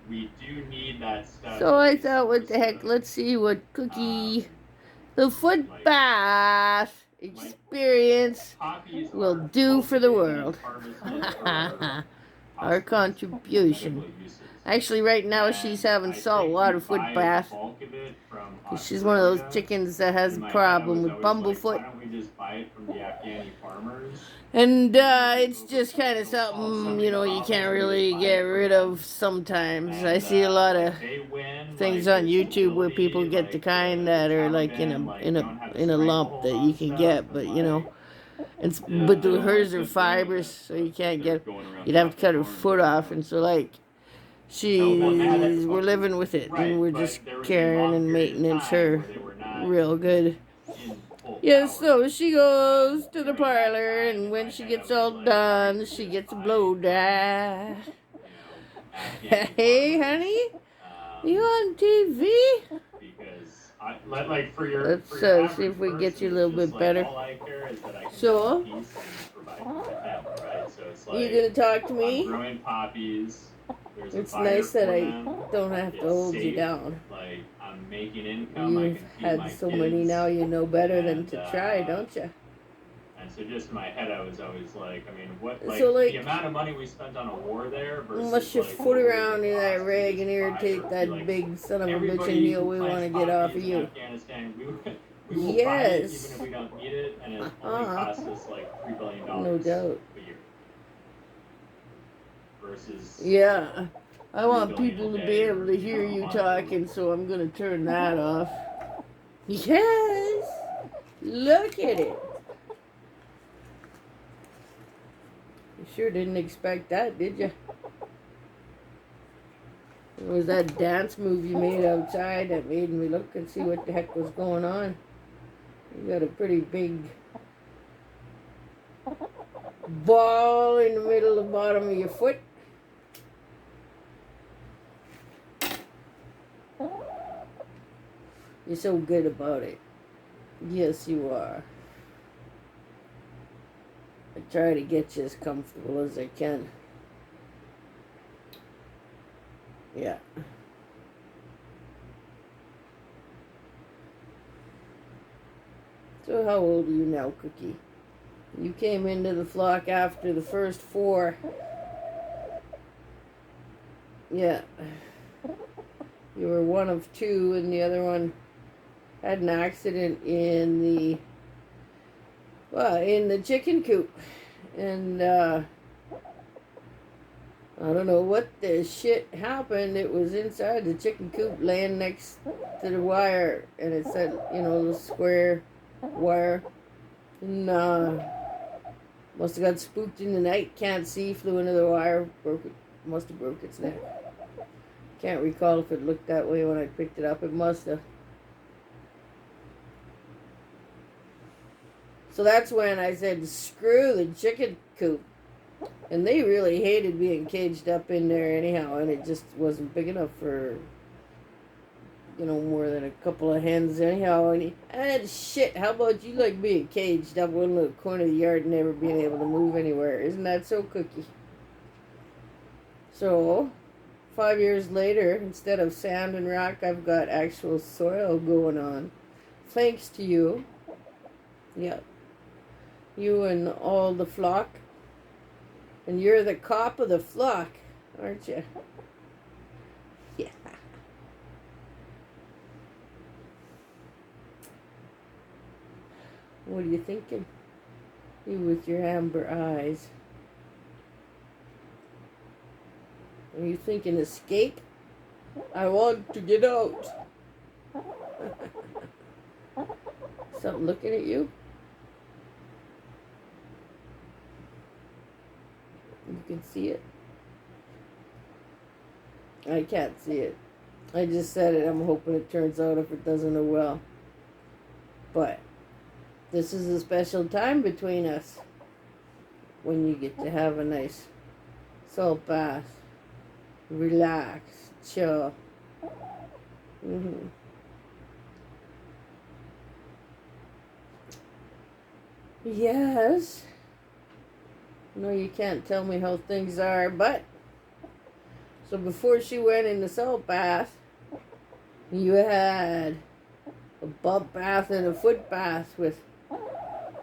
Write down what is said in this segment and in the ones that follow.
we do need that stuff. So At I least thought, what for the heck? some, Let's see what um, Cookie, the foot like bath like experience, poppies will are do for the cultivated and world. harvested for Our hospitals and contribution. medical uses. Actually, right now she's And having I think saltwater we foot buy the bath bulk of it from because she's one of those Australia. chickens that And has in a my head, I problem was with always like, why bumblefoot. don't we just buy it from the Afghani farmers And and use it it's over? just kind of It'll solve so something, many you can't problems. We just really buy get it from rid them. of sometimes. I And see a lot of like they win things like on the YouTube where people stability, get the like kind the that are like in Taliban a like don't have a in a lump stranglehold that you on can stuff, get, and but like but they don't hers like are good growing fibers, that so you stuff if can't they're get. going around You'd have to dropping cut her bombs foot right off, now. and so like No, but they had it. we're living with it, and Right, we're just but there was a caring long and period of maintenance time her where they were not real good. in full Yes, power. so she goes And to the during that parlor, time, and in when my she head, I gets was all like, why done, don't we she just gets a buy it blow from, dry. Afghani Hey, farmers? honey, you on TV? Because like Let's for your see if average we get person, you a it's little just bit like better. all I care is that I can live in So, peace and provide for my family, right? So it's you like gonna talk to I'm me? growing poppies. There's a It's buyer nice that for I them. don't have to It's hold you safe. down. Like I'm making income. I You've can feed had my so many now, kids, you know better than and to try, don't you? so just in my head, I was always like, I mean, what So, like the like, amount of money we spent on a war there versus mush your like foot what would it around in that cost to rag and just buy irritate or be that like big son of a bitch and everybody heel who we want plants to get off of poppies in you. Afghanistan, we will buy it even if Yes. we don't need it, and it only Uh-huh. costs us like No $3 billion doubt. a year versus Yeah. I want 3 billion a people to be day able or to hear a you month or talking, whatever. so I'm going to turn that off. Yes! Look at it. You sure didn't expect that, did you? It was that dance move you made outside that made me look and see what the heck was going on. You got a pretty big ball in the middle of the bottom of your foot. You're so good about it. Yes, you are. I try to get you as comfortable as I can. Yeah. So how old are you now, Cookie? You came into the flock after the first four. Yeah. You were one of two, and the other one had an accident in the chicken coop. And I don't know what the shit happened. It was inside the chicken coop laying next to the wire, and it said, the square wire. And must have got spooked in the night, can't see, flew into the wire, must have broke its neck. Can't recall if it looked that way when I picked it up. It must have. So that's when I said, screw the chicken coop. And they really hated being caged up in there anyhow, and it just wasn't big enough for, more than a couple of hens anyhow. And shit, how about you like being caged up in the corner of the yard and never being able to move anywhere? Isn't that so, Cookie? So, 5 years later, instead of sand and rock, I've got actual soil going on. Thanks to you. Yep. You and all the flock. And you're the cop of the flock, aren't you? Yeah. What are you thinking? You with your amber eyes. Are you thinking escape? I want to get out. Something looking at you? You can see it? I can't see it. I just said it. I'm hoping it turns out if it doesn't, oh well. But this is a special time between us when you get to have a nice salt bath. Relax. Chill. Yes. No, you can't tell me how things are, but So before she went in the salt bath, you had a bump bath and a foot bath with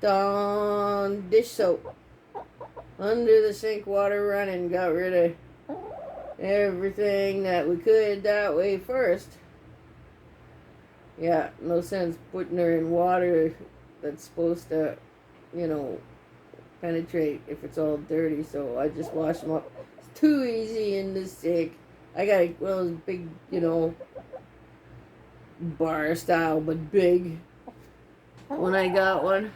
Dawn dish soap under the sink, water running. Got rid of everything that we could that way first. Yeah, no sense putting her in water that's supposed to, penetrate if it's all dirty. So I just wash them up. It's too easy in the sink. I got one of those big, bar style, but big when I got one.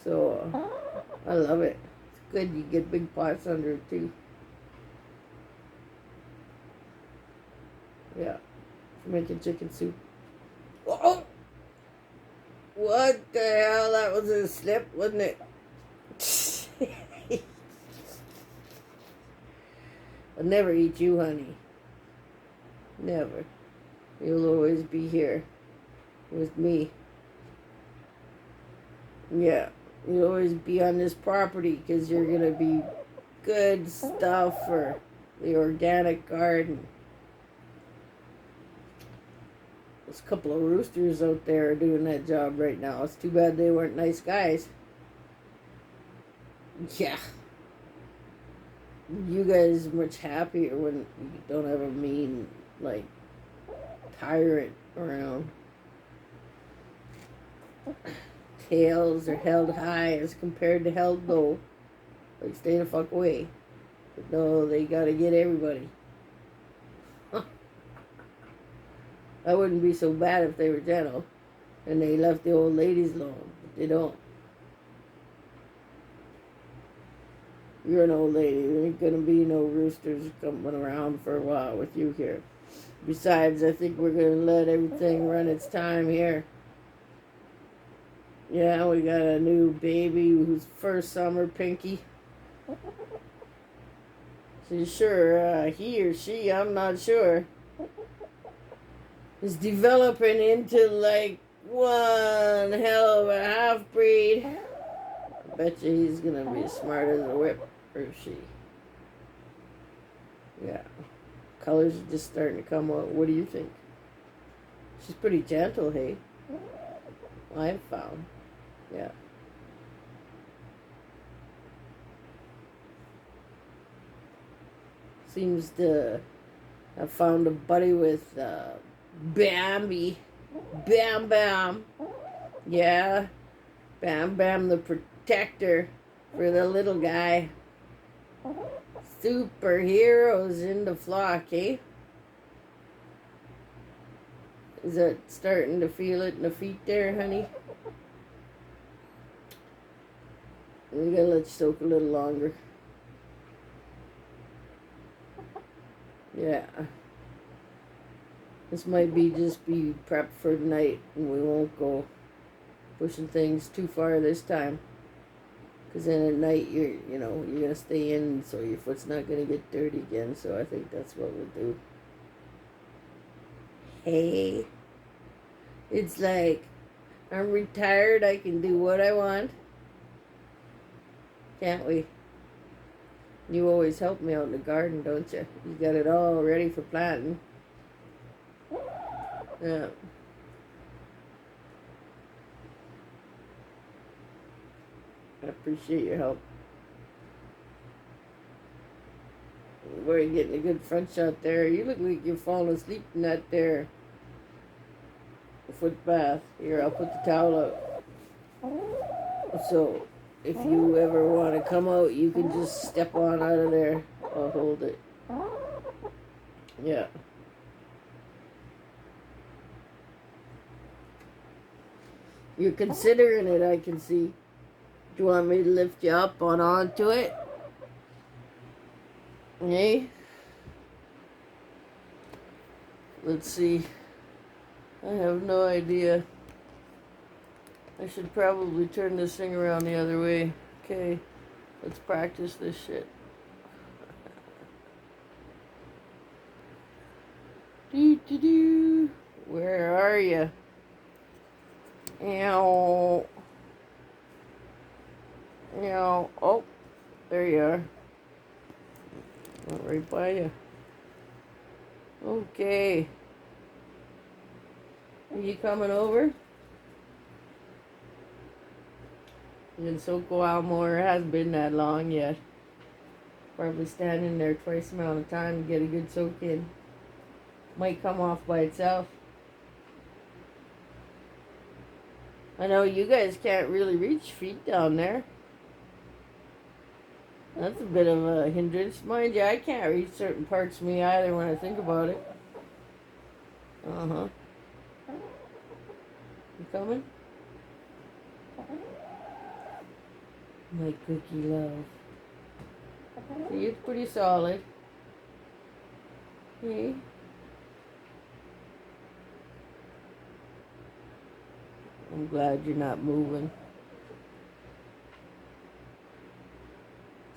So I love it. It's good. You get big pots under it too. Yeah, for making chicken soup. Oh, what the hell? That was a slip, wasn't it? I'll never eat you, honey. Never. You'll always be here with me. Yeah, you'll always be on this property because you're going to be good stuff for the organic garden. There's a couple of roosters out there doing that job right now. It's too bad they weren't nice guys. Yeah. You guys are much happier when you don't have a mean, tyrant around. Tails are held high as compared to held low. Like, stay the fuck away. But no, they gotta get everybody. I wouldn't be so bad if they were gentle and they left the old ladies alone, but they don't. You're an old lady. There ain't gonna be no roosters coming around for a while with you here. Besides, I think we're gonna let everything run its time here. Yeah, we got a new baby whose first summer, Pinky. She's sure, he or she, I'm not sure, is developing into one hell of a half-breed. I bet you he's gonna be as smart as a whip, or she. Yeah. Colors are just starting to come out. What do you think? She's pretty gentle, hey? I've found. Yeah. Seems to have found a buddy with Bambi. Bam Bam. Yeah. Bam Bam the protector for the little guy. Superheroes in the flock, eh? Is that starting to feel it in the feet there, honey? We gotta let you soak a little longer. Yeah. This might just be prep for tonight, and we won't go pushing things too far this time. Because then at night you're gonna stay in, so your foot's not gonna get dirty again. So I think that's what we'll do. Hey, it's like I'm retired. I can do what I want. Can't we? You always help me out in the garden, don't you? You got it all ready for planting. Yeah. I appreciate your help. We're getting a good front shot there. You look like you're falling asleep in that there foot bath. Here, I'll put the towel out. So, if you ever want to come out, you can just step on out of there. I'll hold it. Yeah. You're considering it, I can see. Do you want me to lift you up onto it? Hey? Let's see. I have no idea. I should probably turn this thing around the other way. Okay, let's practice this shit. Doo-doo-doo. Where are you? Ow. Ow. Oh, there you are. Right by you. Okay. Are you coming over? And Soko Almore hasn't been that long yet. Probably standing there twice the amount of time to get a good soak in. Might come off by itself. I know you guys can't really reach feet down there. That's a bit of a hindrance. Mind you, I can't reach certain parts of me either when I think about it. Uh-huh. You coming? My cookie love. See, it's pretty solid. Hey. I'm glad you're not moving.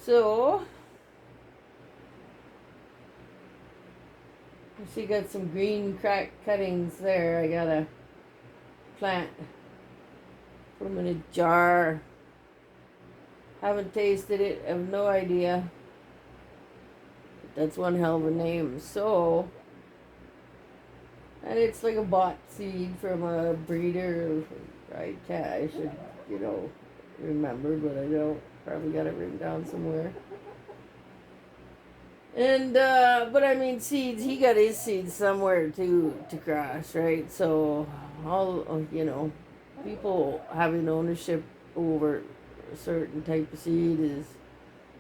So, I see got some green crack cuttings there. I gotta plant. Put them in a jar. Haven't tasted it. I have no idea. But that's one hell of a name. So, and it's like a bought seed from a breeder. I should, remember, but I don't. Probably got it written down somewhere. And, but I mean, seeds, he got his seeds somewhere to crush, right? So, people having ownership over a certain type of seed is,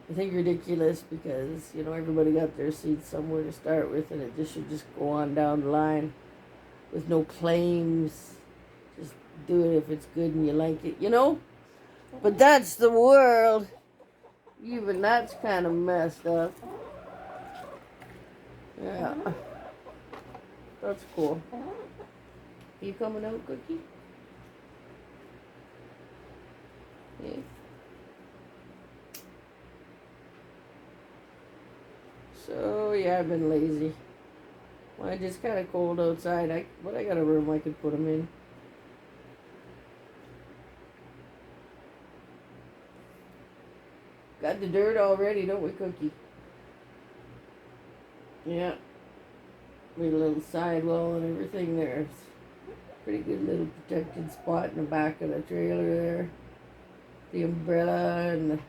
I think, ridiculous because, everybody got their seeds somewhere to start with, and it should just go on down the line with no claims. Just do it if it's good and you like it, But that's the world. Even that's kind of messed up. Yeah. That's cool. You coming out, Cookie? Yeah. So, yeah, I've been lazy. Well, it's just kind of cold outside. I got a room I could put them in. Got the dirt already, don't we, Cookie? Yeah. Made a little sidewall and everything there. It's pretty good little protected spot in the back of the trailer there. The umbrella and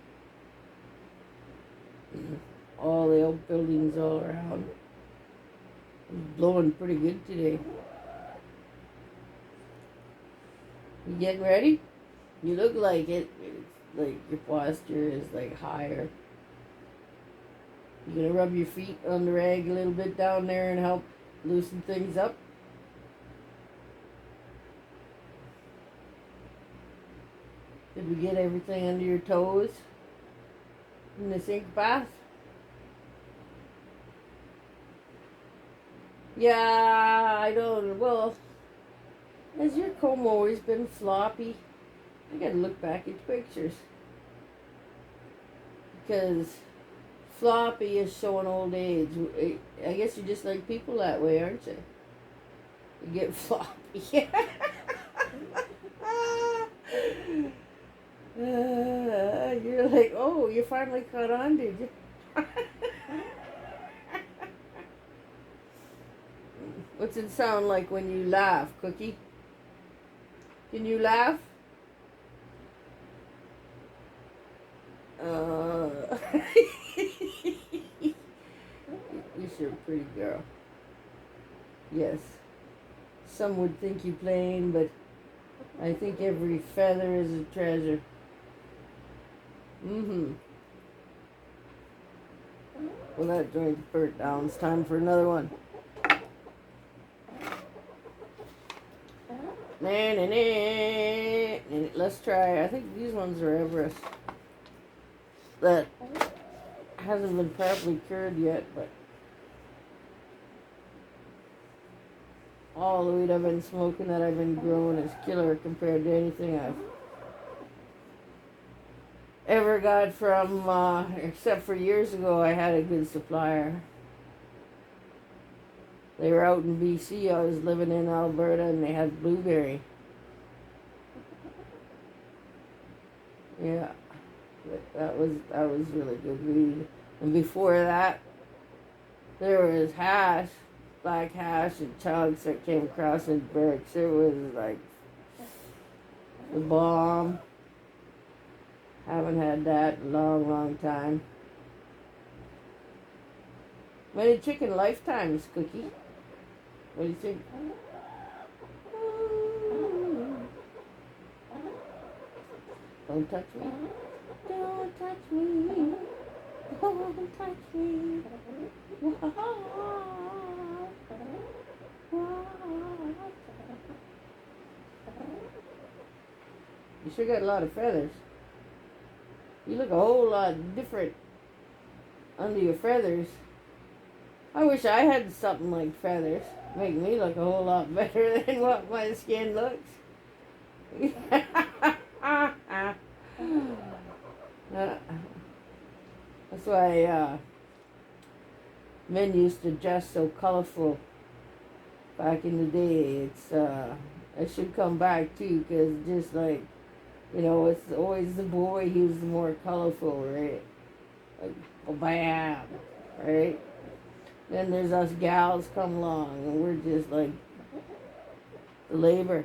all the outbuildings all around. It's blowing pretty good today. You getting ready? You look like it. It's like your posture is like higher. You gonna rub your feet on the rag a little bit down there and help loosen things up? Did we get everything under your toes in the sink bath? Yeah, I don't. Well, has your comb always been floppy? I gotta look back at pictures. Because floppy is showing old age. I guess you're just like people that way, aren't you? You get floppy. You're like, oh, you finally caught on, did you? What's it sound like when you laugh, Cookie? Can you laugh? You're a pretty girl. Yes. Some would think you plain, but I think every feather is a treasure. Mm-hmm. Well, that joint's burnt down. It's time for another one. Let's try. I think these ones are Everest. That hasn't been properly cured yet, but all the weed I've been smoking that I've been growing is killer compared to anything I've ever got from, except for years ago I had a good supplier. They were out in BC, I was living in Alberta, and they had blueberry. Yeah, that was really good weed. And before that, There was hash, black hash and chunks that came across in bricks. It was like the bomb. Haven't had that in a long, long time. Many chicken lifetimes, Cookie. What do you think? Don't touch me. Don't touch me. Don't touch me. You sure got a lot of feathers. You look a whole lot different under your feathers. I wish I had something like feathers. Make me look a whole lot better than what my skin looks. That's why men used to dress so colorful back in the day. It should come back too, because just like, it's always the boy who's more colorful, right? Like, oh, bam, right? Then there's us gals come along, and we're just like the labor.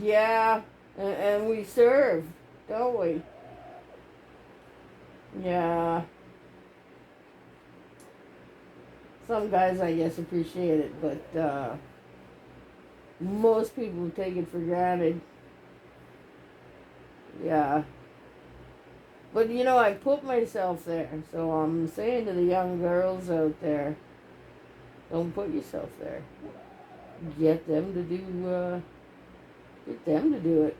Yeah, and we serve, don't we? Yeah. Some guys, I guess, appreciate it, but most people take it for granted. Yeah. But I put myself there, so I'm saying to the young girls out there, don't put yourself there. Get them to do it.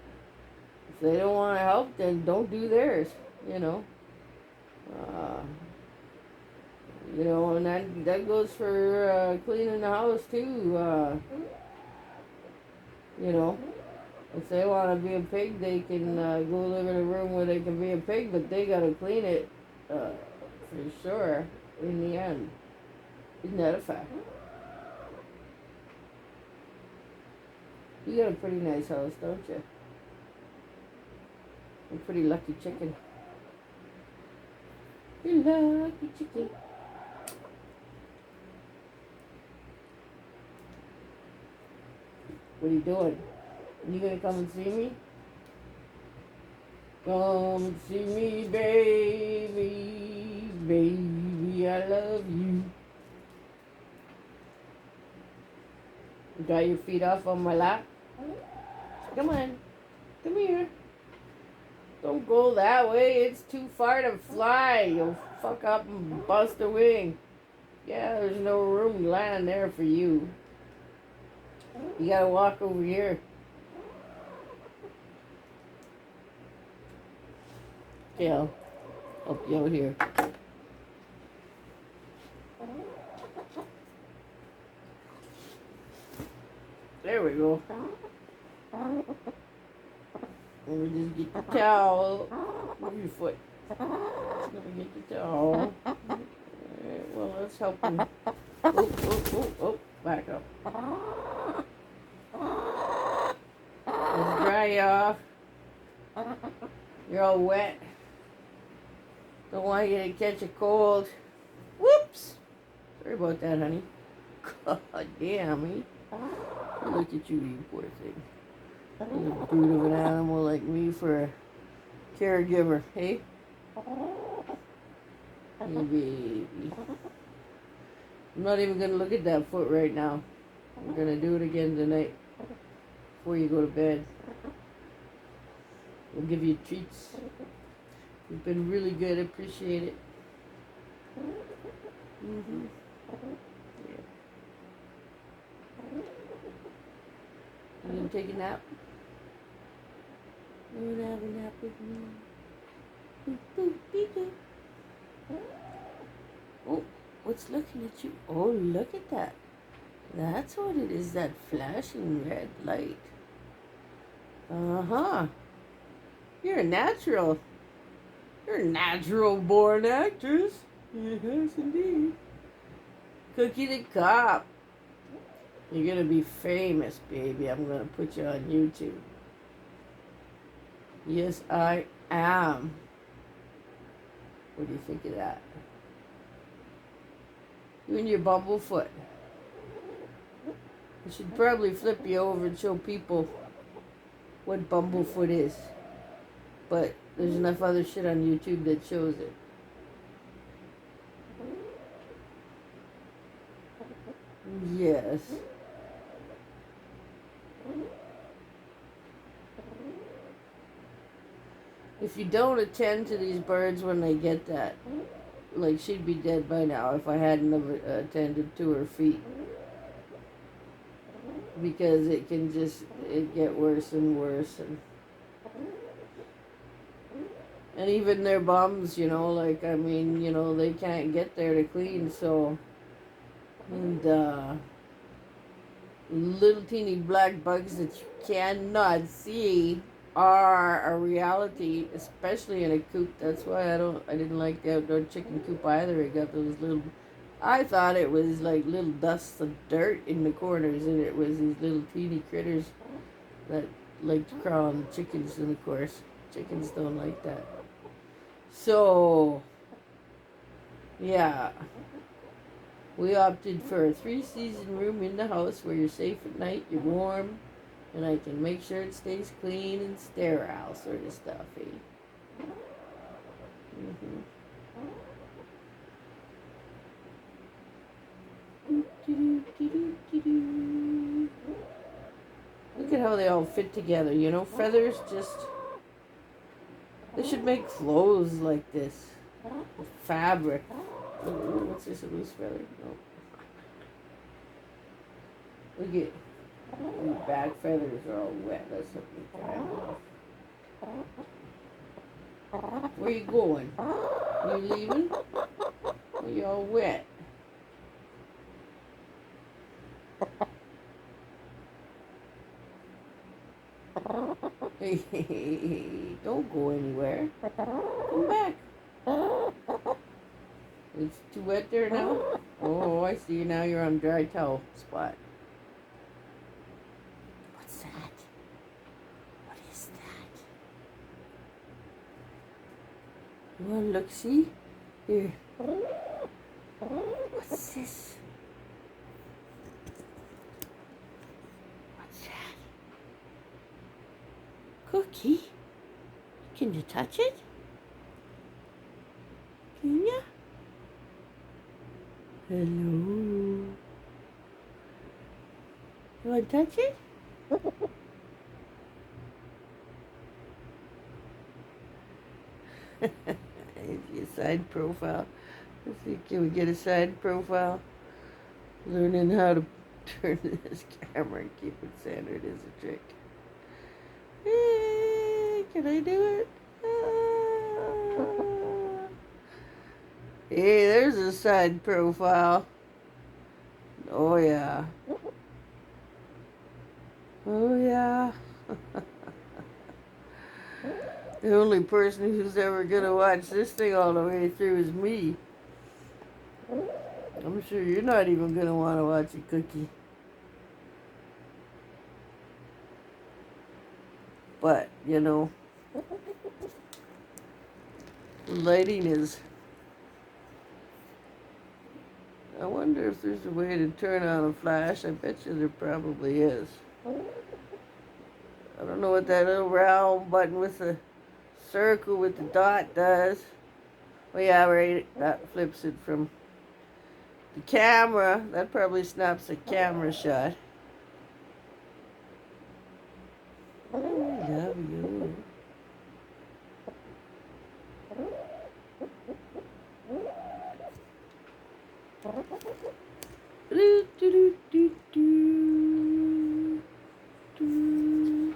If they don't want to help, then don't do theirs. And that goes for cleaning the house too. If they want to be a pig, they can go live in a room where they can be a pig, but they got to clean it for sure in the end. Isn't that a fact? You got a pretty nice house, don't you? You're a pretty lucky chicken. You're lucky chicken. What are you doing? You gonna come and see me? Come and see me, baby, baby, I love you. You got your feet off on my lap? Come on, come here. Don't go that way, it's too far to fly. You'll fuck up and bust a wing. Yeah, there's no room to land there for you. You gotta walk over here. Okay, I'll help you out here. There we go. Let me just get the towel. Move your foot. Let me get the towel. Alright, well, let's help him. Oh, back up. Let's dry you off. You're all wet. Don't want you to catch a cold. Whoops! Sorry about that, honey. God damn, eh? Look at you, you poor thing. You're a brute of an animal like me for a caregiver, hey? Hey, baby. I'm not even going to look at that foot right now. I'm going to do it again tonight before you go to bed. We'll give you treats. You've been really good. I appreciate it. Mm-hmm. Yeah. You gonna take a nap? You wanna have a nap with me? Boop, boop, beep, boop. Oh, what's looking at you? Oh, look at that. That's what it is, that flashing red light. Uh-huh. You're a natural. You're a natural-born actress. Yes, indeed. Cookie the Cop. You're gonna be famous, baby. I'm gonna put you on YouTube. Yes, I am. What do you think of that? You and your bumblefoot. I should probably flip you over and show people what bumblefoot is. But there's enough other shit on YouTube that shows it. Yes. If you don't attend to these birds when they get that, like, she'd be dead by now if I hadn't attended to her feet. Because it can just, it get worse and worse. And even their bums, you know, like, I mean, you know, they can't get there to clean, so. And, little teeny black bugs that you cannot see are a reality, especially in a coop. That's why I didn't like the outdoor chicken coop either. It got those little, I thought it was like little dusts of dirt in the corners, and it was these little teeny critters that like to crawl on the chickens, and of course, chickens don't like that. So, yeah. We opted for a 3-season room in the house where you're safe at night, you're warm, and I can make sure it stays clean and sterile sort of stuff, eh? Look at how they all fit together, you know? Feathers just... They should make clothes like this. With fabric. Ooh, what's this, a loose feather? No. Look at your back feathers are all wet. Let's hope you dry them off. Where you going? You leaving? Well, you're all wet. Hey, don't go anywhere. Come back. It's too wet there now? Oh, I see you now. You're on dry towel spot. What's that? What is that? You want to look, see? Here. What's this? What's that? Cookie? Can you touch it? Can you? Hello. You want to touch it? Your side profile. Let's see, can we get a side profile? Learning how to turn this camera and keep it centered is a trick. Hey, can I do it? Hey, there's a side profile. Oh, yeah. Oh, yeah. The only person who's ever going to watch this thing all the way through is me. I'm sure you're not even going to want to watch it, Cookie. But, you know, the lighting is... I wonder if there's a way to turn on a flash. I bet you there probably is. I don't know what that little round button with the circle with the dot does. Oh yeah, right. That flips it from the camera. That probably snaps a camera shot. I love you. Do, do, do, do, do.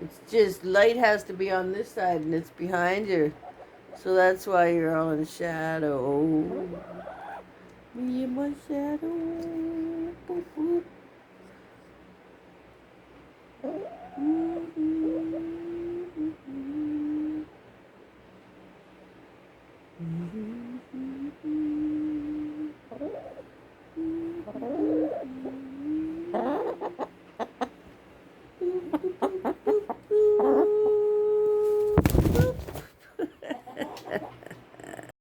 It's just light has to be on this side and it's behind you. So that's why you're all in shadow. Me and my shadow.